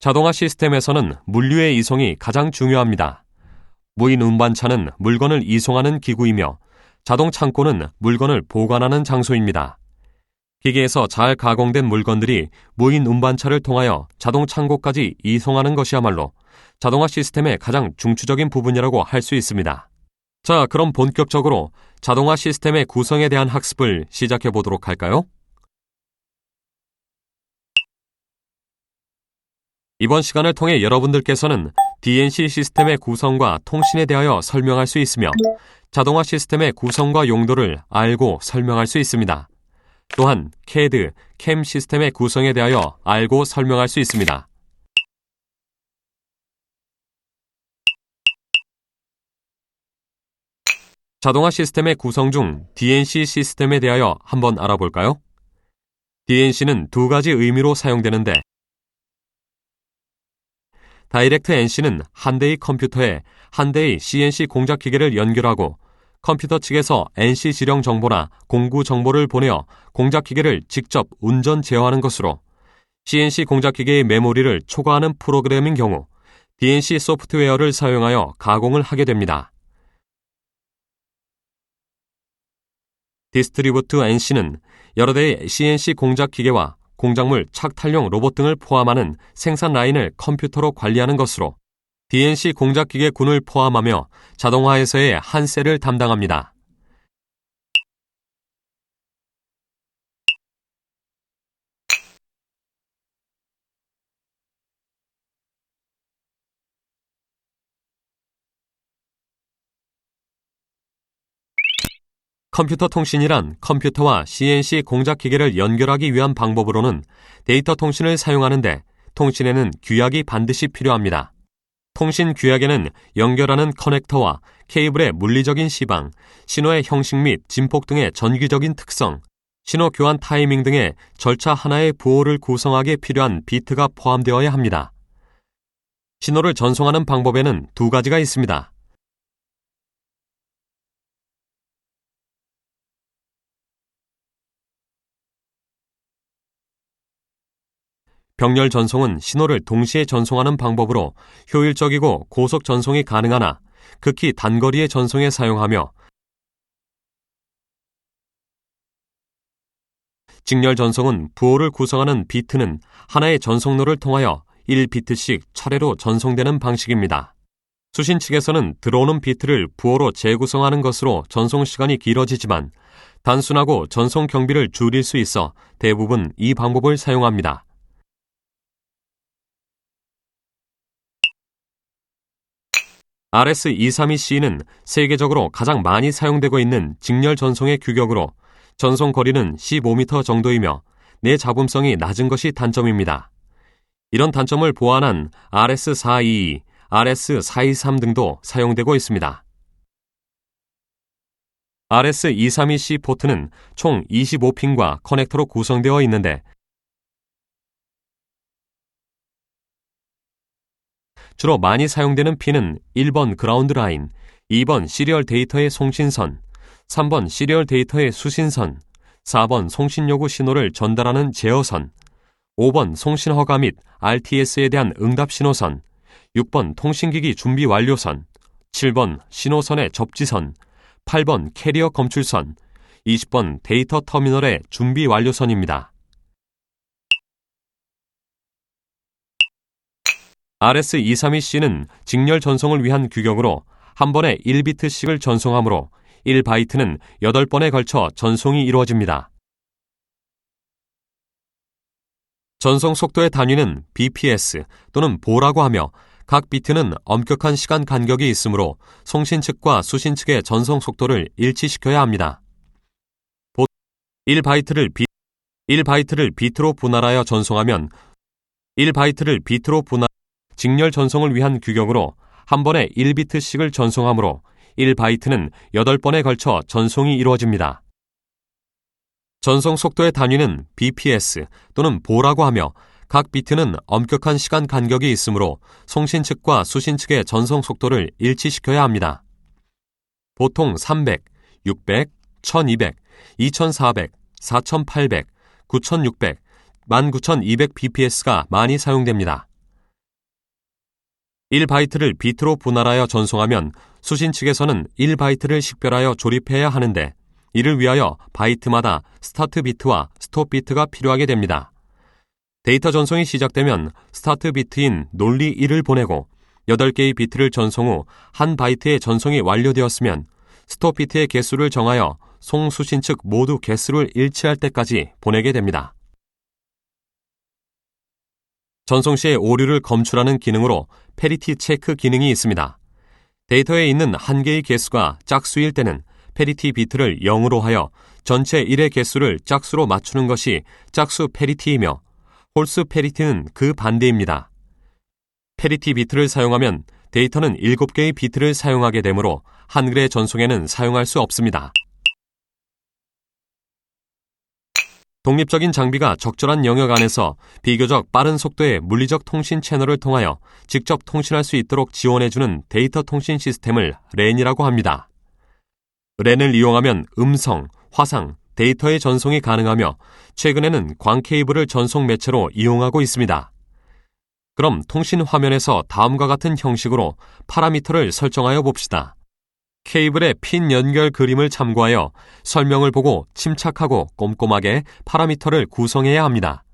자동화 시스템에서는 물류의 이송이 가장 중요합니다. 무인 운반차는 물건을 이송하는 기구이며 자동 창고는 물건을 보관하는 장소입니다. 기계에서 잘 가공된 물건들이 무인 운반차를 통하여 자동 창고까지 이송하는 것이야말로 자동화 시스템의 가장 중추적인 부분이라고 할 수 있습니다. 자, 그럼 본격적으로 자동화 시스템의 구성에 대한 학습을 시작해 보도록 할까요? 이번 시간을 통해 여러분들께서는 DNC 시스템의 구성과 통신에 대하여 설명할 수 있으며 자동화 시스템의 구성과 용도를 알고 설명할 수 있습니다. 또한 CAD, CAM 시스템의 구성에 대하여 알고 설명할 수 있습니다. 자동화 시스템의 구성 중 DNC 시스템에 대하여 한번 알아볼까요? DNC는 두 가지 의미로 사용되는데 다이렉트 NC는 한 대의 컴퓨터에 한 대의 CNC 공작 기계를 연결하고 컴퓨터 측에서 NC 지령 정보나 공구 정보를 보내어 공작 기계를 직접 운전 제어하는 것으로 CNC 공작 기계의 메모리를 초과하는 프로그램인 경우 DNC 소프트웨어를 사용하여 가공을 하게 됩니다. 디스트리뷰트 NC는 여러 대의 CNC 공작 기계와 공작물 착탈용 로봇 등을 포함하는 생산 라인을 컴퓨터로 관리하는 것으로 DNC 공작 기계 군을 포함하며 자동화에서의 한 셀을 담당합니다. 컴퓨터 통신이란 컴퓨터와 CNC 공작 기계를 연결하기 위한 방법으로는 데이터 통신을 사용하는데 통신에는 규약이 반드시 필요합니다. 통신 규약에는 연결하는 커넥터와 케이블의 물리적인 시방, 신호의 형식 및 진폭 등의 전기적인 특성, 신호 교환 타이밍 등의 절차 하나의 부호를 구성하기에 필요한 비트가 포함되어야 합니다. 신호를 전송하는 방법에는 두 가지가 있습니다. 병렬 전송은 신호를 동시에 전송하는 방법으로 효율적이고 고속 전송이 가능하나 극히 단거리의 전송에 사용하며 직렬 전송은 부호를 구성하는 비트는 하나의 전송로를 통하여 1비트씩 차례로 전송되는 방식입니다. 수신 측에서는 들어오는 비트를 부호로 재구성하는 것으로 전송 시간이 길어지지만 단순하고 전송 경비를 줄일 수 있어 대부분 이 방법을 사용합니다. RS-232C는 세계적으로 가장 많이 사용되고 있는 직렬 전송의 규격으로 전송 거리는 15m 정도이며 내잡음성이 낮은 것이 단점입니다. 이런 단점을 보완한 RS-422, RS-423 등도 사용되고 있습니다. RS-232C 포트는 총 25핀과 커넥터로 구성되어 있는데 주로 많이 사용되는 핀은 1번 그라운드 라인, 2번 시리얼 데이터의 송신선, 3번 시리얼 데이터의 수신선, 4번 송신 요구 신호를 전달하는 제어선, 5번 송신 허가 및 RTS에 대한 응답 신호선, 6번 통신기기 준비 완료선, 7번 신호선의 접지선, 8번 캐리어 검출선, 20번 데이터 터미널의 준비 완료선입니다. RS-232C는 직렬 전송을 위한 규격으로 한 번에 1비트씩을 전송하므로 1바이트는 8번에 걸쳐 전송이 이루어집니다. 전송 속도의 단위는 bps 또는 보라고 하며 각 비트는 엄격한 시간 간격이 있으므로 송신 측과 수신 측의 전송 속도를 일치시켜야 합니다. 1바이트를 비트로 분할하여 전송하면 직렬 전송을 위한 규격으로 한 번에 1비트씩을 전송하므로 1바이트는 8번에 걸쳐 전송이 이루어집니다. 전송 속도의 단위는 bps 또는 보라고 하며 각 비트는 엄격한 시간 간격이 있으므로 송신 측과 수신 측의 전송 속도를 일치시켜야 합니다. 보통 300, 600, 1200, 2400, 4800, 9600, 19200 bps가 많이 사용됩니다. 1바이트를 비트로 분할하여 전송하면 수신 측에서는 1바이트를 식별하여 조립해야 하는데 이를 위하여 바이트마다 스타트 비트와 스톱 비트가 필요하게 됩니다. 데이터 전송이 시작되면 스타트 비트인 논리 1을 보내고 8개의 비트를 전송 후 한 바이트의 전송이 완료되었으면 스톱 비트의 개수를 정하여 송수신 측 모두 개수를 일치할 때까지 보내게 됩니다. 전송 시의 오류를 검출하는 기능으로 페리티 체크 기능이 있습니다. 데이터에 있는 한 개의 개수가 짝수일 때는 페리티 비트를 0으로 하여 전체 1의 개수를 짝수로 맞추는 것이 짝수 페리티이며 홀수 페리티는 그 반대입니다. 페리티 비트를 사용하면 데이터는 7개의 비트를 사용하게 되므로 한글의 전송에는 사용할 수 없습니다. 독립적인 장비가 적절한 영역 안에서 비교적 빠른 속도의 물리적 통신 채널을 통하여 직접 통신할 수 있도록 지원해주는 데이터 통신 시스템을 랜이라고 합니다. 랜을 이용하면 음성, 화상, 데이터의 전송이 가능하며 최근에는 광 케이블을 전송 매체로 이용하고 있습니다. 그럼 통신 화면에서 다음과 같은 형식으로 파라미터를 설정하여 봅시다. 케이블의 핀 연결 그림을 참고하여 설명을 보고 침착하고 꼼꼼하게 파라미터를 구성해야 합니다.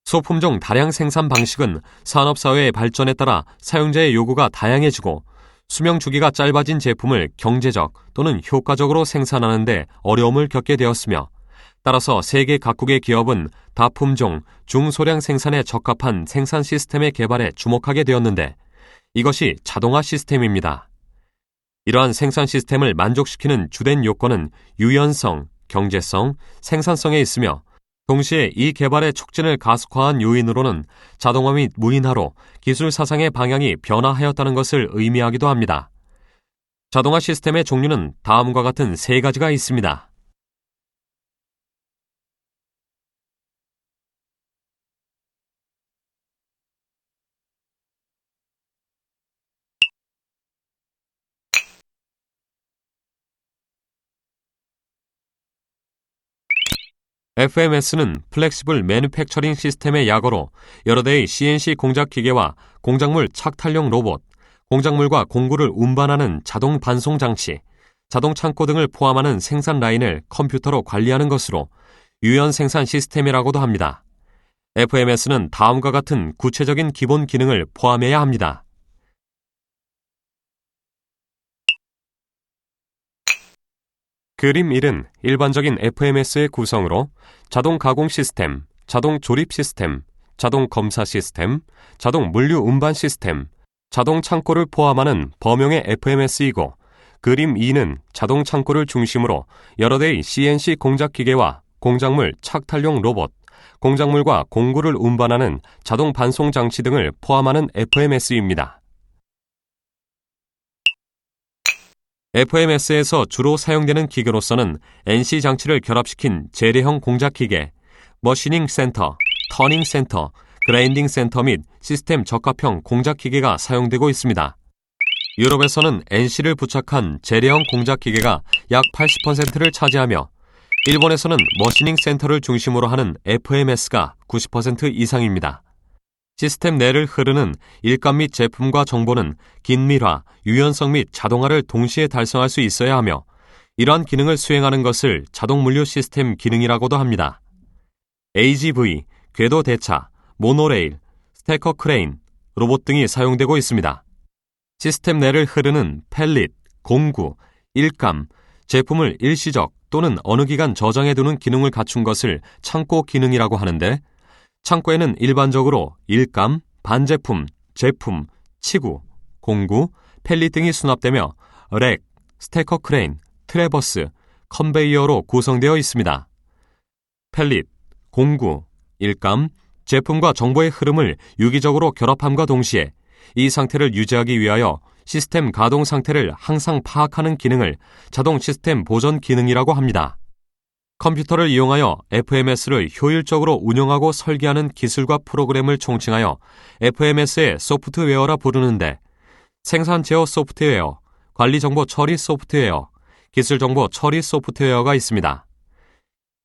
소품종 다량 생산 방식은 산업사회의 발전에 따라 사용자의 요구가 다양해지고 수명 주기가 짧아진 제품을 경제적 또는 효과적으로 생산하는 데 어려움을 겪게 되었으며 따라서 세계 각국의 기업은 다품종, 중소량 생산에 적합한 생산 시스템의 개발에 주목하게 되었는데 이것이 자동화 시스템입니다. 이러한 생산 시스템을 만족시키는 주된 요건은 유연성, 경제성, 생산성에 있으며 동시에 이 개발의 촉진을 가속화한 요인으로는 자동화 및 무인화로 기술 사상의 방향이 변화하였다는 것을 의미하기도 합니다. 자동화 시스템의 종류는 다음과 같은 3가지가 있습니다. FMS는 플렉시블 매뉴팩처링 시스템의 약어로 여러 대의 CNC 공작 기계와 공작물 착탈용 로봇, 공작물과 공구를 운반하는 자동 반송 장치, 자동 창고 등을 포함하는 생산 라인을 컴퓨터로 관리하는 것으로 유연 생산 시스템이라고도 합니다. FMS는 다음과 같은 구체적인 기본 기능을 포함해야 합니다. 그림 1은 일반적인 FMS의 구성으로 자동 가공 시스템, 자동 조립 시스템, 자동 검사 시스템, 자동 물류 운반 시스템, 자동 창고를 포함하는 범용의 FMS이고 그림 2는 자동 창고를 중심으로 여러 대의 CNC 공작 기계와 공작물 착탈용 로봇, 공작물과 공구를 운반하는 자동 반송 장치 등을 포함하는 FMS입니다. FMS에서 주로 사용되는 기계로서는 NC 장치를 결합시킨 재래형 공작 기계, 머시닝 센터, 터닝 센터, 그라인딩 센터 및 시스템 적합형 공작 기계가 사용되고 있습니다. 유럽에서는 NC를 부착한 재래형 공작 기계가 약 80%를 차지하며 일본에서는 머시닝 센터를 중심으로 하는 FMS가 90% 이상입니다. 시스템 내를 흐르는 일감 및 제품과 정보는 긴밀화, 유연성 및 자동화를 동시에 달성할 수 있어야 하며 이러한 기능을 수행하는 것을 자동 물류 시스템 기능이라고도 합니다. AGV, 궤도 대차, 모노레일, 스태커 크레인, 로봇 등이 사용되고 있습니다. 시스템 내를 흐르는 펠릿, 공구, 일감, 제품을 일시적 또는 어느 기간 저장해두는 기능을 갖춘 것을 창고 기능이라고 하는데 창고에는 일반적으로 일감, 반제품, 제품, 치구, 공구, 펠릿 등이 수납되며 렉, 스태커 크레인, 트래버스, 컨베이어로 구성되어 있습니다. 펠릿, 공구, 일감, 제품과 정보의 흐름을 유기적으로 결합함과 동시에 이 상태를 유지하기 위하여 시스템 가동 상태를 항상 파악하는 기능을 자동 시스템 보전 기능이라고 합니다. 컴퓨터를 이용하여 FMS를 효율적으로 운영하고 설계하는 기술과 프로그램을 총칭하여 FMS의 소프트웨어라 부르는데 생산 제어 소프트웨어, 관리 정보 처리 소프트웨어, 기술 정보 처리 소프트웨어가 있습니다.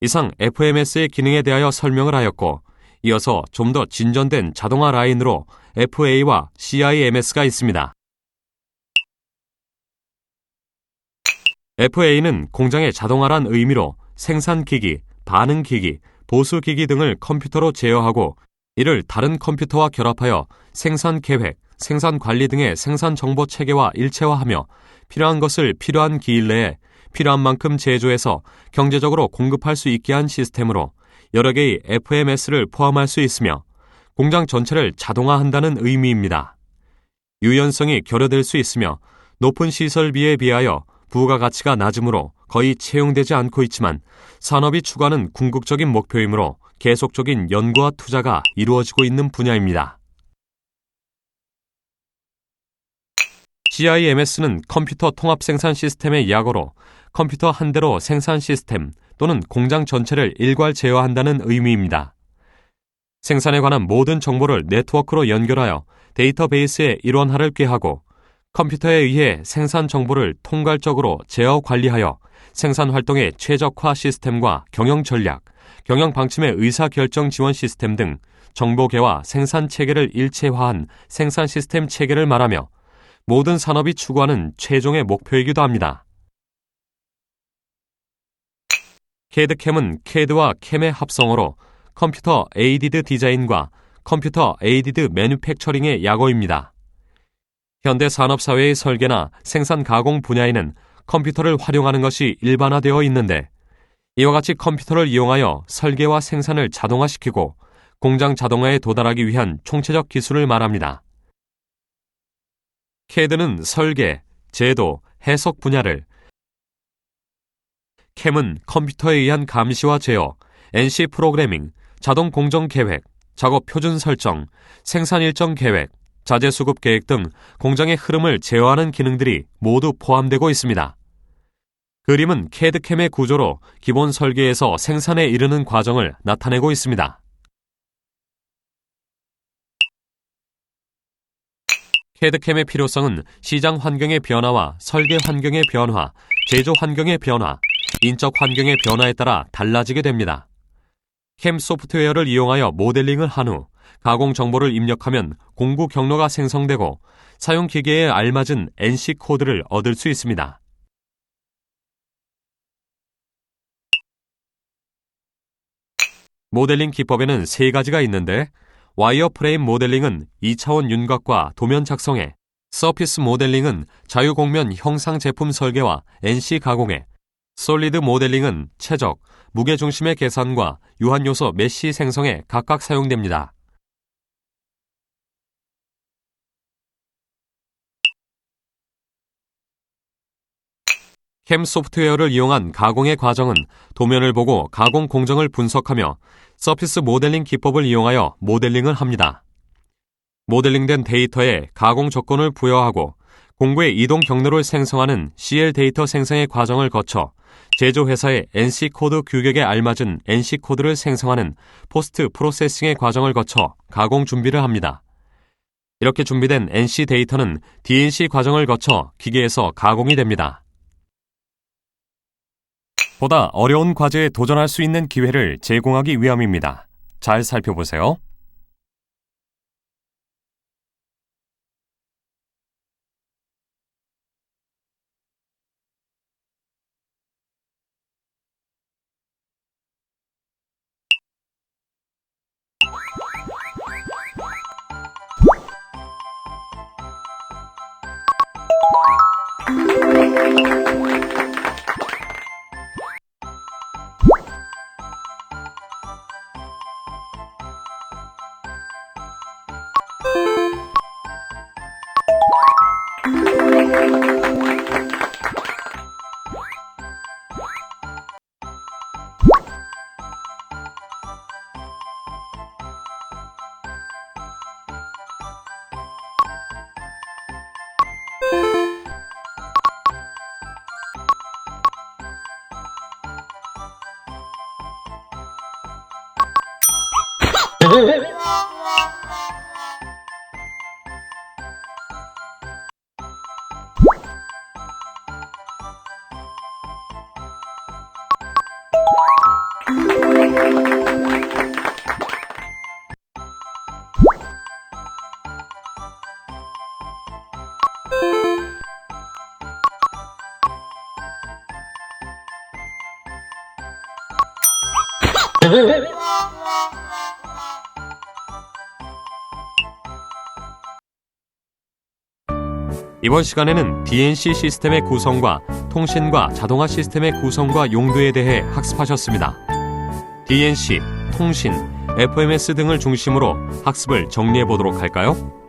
이상 FMS의 기능에 대하여 설명을 하였고 이어서 좀 더 진전된 자동화 라인으로 FA와 CIMS가 있습니다. FA는 공장의 자동화란 의미로 생산기기, 반응기기, 보수기기 등을 컴퓨터로 제어하고 이를 다른 컴퓨터와 결합하여 생산계획, 생산관리 등의 생산정보 체계와 일체화하며 필요한 것을 필요한 기일 내에 필요한 만큼 제조해서 경제적으로 공급할 수 있게 한 시스템으로 여러 개의 FMS를 포함할 수 있으며 공장 전체를 자동화한다는 의미입니다. 유연성이 결여될 수 있으며 높은 시설비에 비하여 부가가치가 낮으므로 거의 채용되지 않고 있지만 산업이 추구하는 궁극적인 목표이므로 계속적인 연구와 투자가 이루어지고 있는 분야입니다. CIMS는 컴퓨터 통합 생산 시스템의 약어로 컴퓨터 한 대로 생산 시스템 또는 공장 전체를 일괄 제어한다는 의미입니다. 생산에 관한 모든 정보를 네트워크로 연결하여 데이터베이스의 일원화를 꾀하고 컴퓨터에 의해 생산 정보를 통괄적으로 제어 관리하여 생산 활동의 최적화 시스템과 경영 전략, 경영 방침의 의사결정 지원 시스템 등 정보계와 생산 체계를 일체화한 생산 시스템 체계를 말하며 모든 산업이 추구하는 최종의 목표이기도 합니다. CAD/CAM은 CAD와 CAM의 합성어로 컴퓨터 에이디드 디자인과 컴퓨터 에이디드 매뉴팩처링의 약어입니다. 현대 산업사회의 설계나 생산 가공 분야에는 컴퓨터를 활용하는 것이 일반화되어 있는데 이와 같이 컴퓨터를 이용하여 설계와 생산을 자동화시키고 공장 자동화에 도달하기 위한 총체적 기술을 말합니다. CAD는 설계, 제도, 해석 분야를, CAM은 컴퓨터에 의한 감시와 제어, NC 프로그래밍, 자동 공정 계획, 작업 표준 설정, 생산 일정 계획, 자재 수급 계획 등 공장의 흐름을 제어하는 기능들이 모두 포함되고 있습니다. 그림은 CAD/CAM의 구조로 기본 설계에서 생산에 이르는 과정을 나타내고 있습니다. CAD/CAM의 필요성은 시장 환경의 변화와 설계 환경의 변화, 제조 환경의 변화, 인적 환경의 변화에 따라 달라지게 됩니다. CAM 소프트웨어를 이용하여 모델링을 한 후 가공 정보를 입력하면 공구 경로가 생성되고 사용 기계에 알맞은 NC 코드를 얻을 수 있습니다. 모델링 기법에는 세 가지가 있는데 와이어프레임 모델링은 2차원 윤곽과 도면 작성에, 서피스 모델링은 자유공면 형상 제품 설계와 NC 가공에, 솔리드 모델링은 최적, 무게중심의 계산과 유한요소 메쉬 생성에 각각 사용됩니다. CAM 소프트웨어를 이용한 가공의 과정은 도면을 보고 가공 공정을 분석하며 서피스 모델링 기법을 이용하여 모델링을 합니다. 모델링된 데이터에 가공 조건을 부여하고 공구의 이동 경로를 생성하는 CL 데이터 생성의 과정을 거쳐 제조회사의 NC 코드 규격에 알맞은 NC 코드를 생성하는 포스트 프로세싱의 과정을 거쳐 가공 준비를 합니다. 이렇게 준비된 NC 데이터는 DNC 과정을 거쳐 기계에서 가공이 됩니다. 보다 어려운 과제에 도전할 수 있는 기회를 제공하기 위함입니다. 잘 살펴보세요. 이번 시간에는 DNC 시스템의 구성과 통신과 자동화 시스템의 구성과 용도에 대해 학습하셨습니다. DNC, 통신, FMS 등을 중심으로 학습을 정리해 보도록 할까요?